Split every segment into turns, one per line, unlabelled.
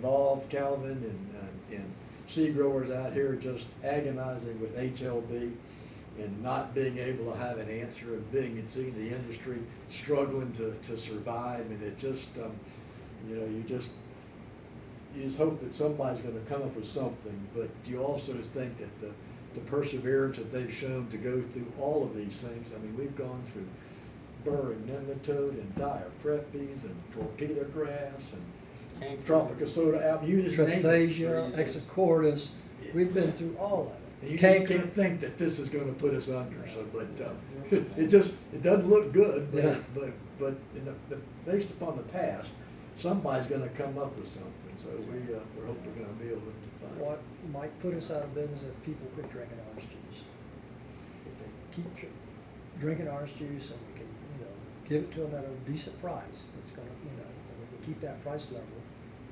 involved, Calvin, and seed growers out here just agonizing with HLB and not being able to have an answer, and seeing the industry struggling to survive, and it just, you just hope that somebody's going to come up with something, but you also think that the perseverance that they've shown to go through all of these things. I mean, we've gone through burrowing nematode and Diaprepes and torpedo grass and tropical soda apple.
Trustasia, Exocortis. We've been through all of it.
You just can't think that this is going to put us under. So, but it doesn't look good. But
Yeah.
but based upon the past, somebody's going to come up with something. So we're hoping we're going to be able to find
What might put us out of business if people quit drinking orange juice. If they keep drinking orange juice and we can, give it to them at a decent price, it's going to, and we can keep that price level,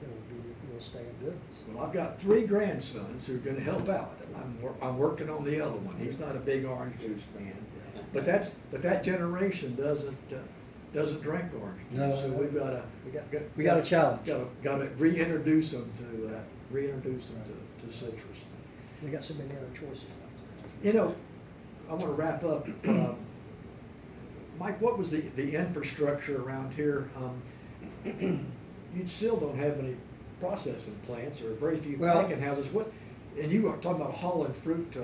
we'll stay in business.
Well, I've got 3 grandsons who are going to help out. I'm working on the other one. He's not a big orange juice fan, but that generation doesn't drink orange juice.
No,
so
we got a challenge.
Got to reintroduce them to citrus.
We got so many other choices.
I want to wrap up. Mike, what was the infrastructure around here? You still don't have any processing plants or very few packing houses. And you were talking about hauling fruit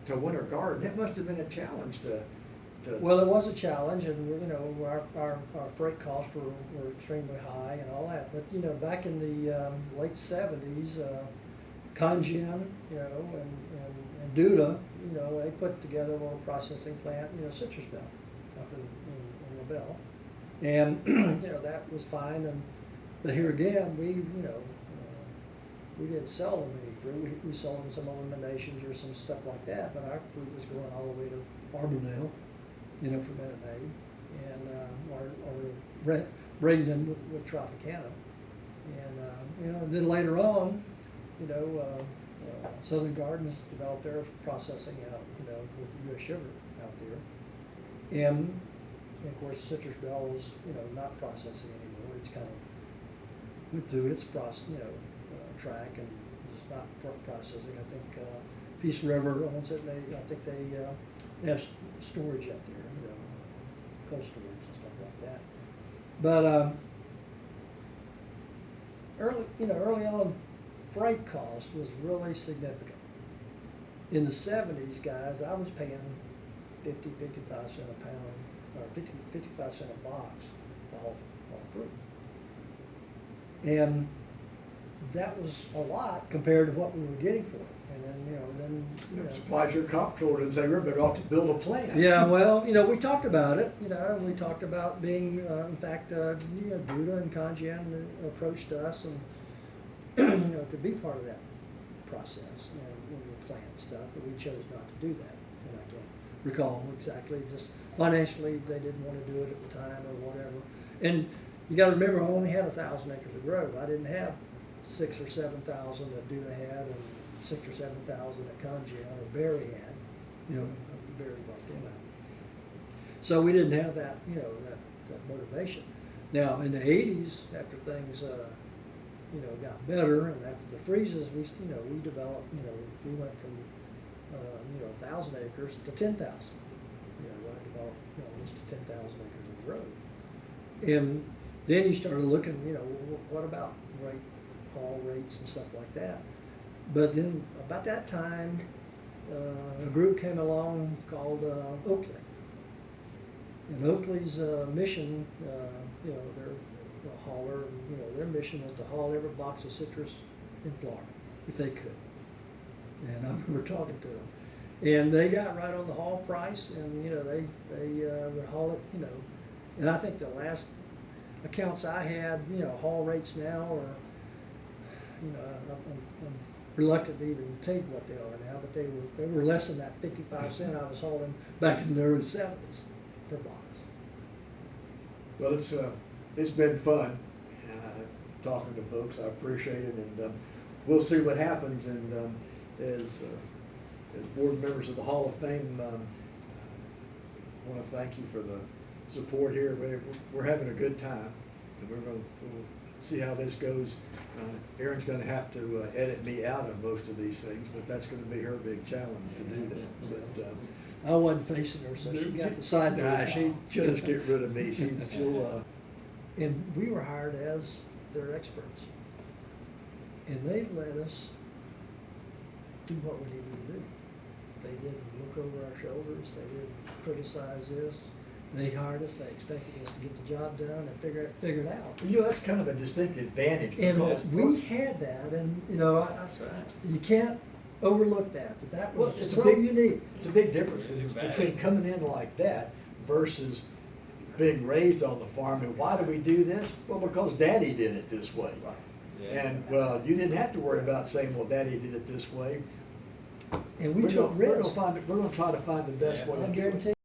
to Winter Garden. It must have been a challenge to.
Well, it was a challenge, and our freight costs were extremely high and all that. But back in the late '70s, Congen, and Duda, they put together a little processing plant, Citrus Bell, up in LaBelle, and that was fine. But here again, we didn't sell them any fruit. We sold them some eliminations or some stuff like that. But our fruit was going all the way to Arbordale, for Minute Maid, and or Bradenton with Tropicana, and then later on, Southern Gardens developed their processing out, with U.S. Sugar out there, and of course Citrus Bell is, not processing anymore. It's kind of went through its track and it's not processing. I think Peace River owns it. I think they have storage up there, cold storage and stuff like that. But early on, freight cost was really significant. In the '70s, guys, I was paying 55 cents a pound, or 55 cents a box to haul fruit. And that was a lot compared to what we were getting for it. And then,
Supplies your comptroller and say, we're better off to build a plant.
Yeah, well, we talked about it, and we talked about being, in fact, Duda and Congen approached us and, to be part of that process, the plant stuff, but we chose not to do that. And I can't recall exactly, just financially, they didn't want to do it at the time or whatever. And you got to remember, I only had 1,000 acres of grove. I didn't have 6,000 or 7,000 that Duda had, and 6,000 or 7,000 that Congen or Barry had. Barry bought them out. So we didn't have that, that motivation. Now in the '80s, after things, got better, and after the freezes, we developed, we went from, 1,000 acres to 10,000. I developed, almost 10,000 acres of grove. And then you started looking, what about haul rates and stuff like that. But then about that time, a group came along called Oakley. And Oakley's mission, they're a hauler, their mission was to haul every box of citrus in Florida, if they could. And I remember talking to them. And they got right on the haul price, and, they would haul it, And I think the last accounts I had, haul rates now are, I'm reluctant to even tell you what they are now, but they were less than that 55 cent I was hauling back in the early '70s per box.
Well, it's been fun talking to folks. I appreciate it, and we'll see what happens. And as board members of the Hall of Fame, I want to thank you for the support here. We're having a good time, and we'll see how this goes. Erin's gonna have to edit me out of most of these things, but that's gonna be her big challenge to do that. But
I wasn't facing her, so she got the side door.
Nah, she'll just get rid of me. She'll.
And we were hired as their experts. And they let us do what we needed to do. They didn't look over our shoulders, they didn't criticize this. They hired us, they expected us to get the job done and figure it out.
You know, that's kind of a distinct advantage. because-
And we had that, and, you know, you can't overlook that that
Well,
was
it's
so
a big,
unique.
It's a big difference between coming in like that versus being raised on the farm. And why do we do this? Well, because Daddy did it this way. And, well, you didn't have to worry about saying, well, Daddy did it this way.
And we
We're
took
gonna
risks.
we're gonna try to find the best way
I
to do it.
guarantee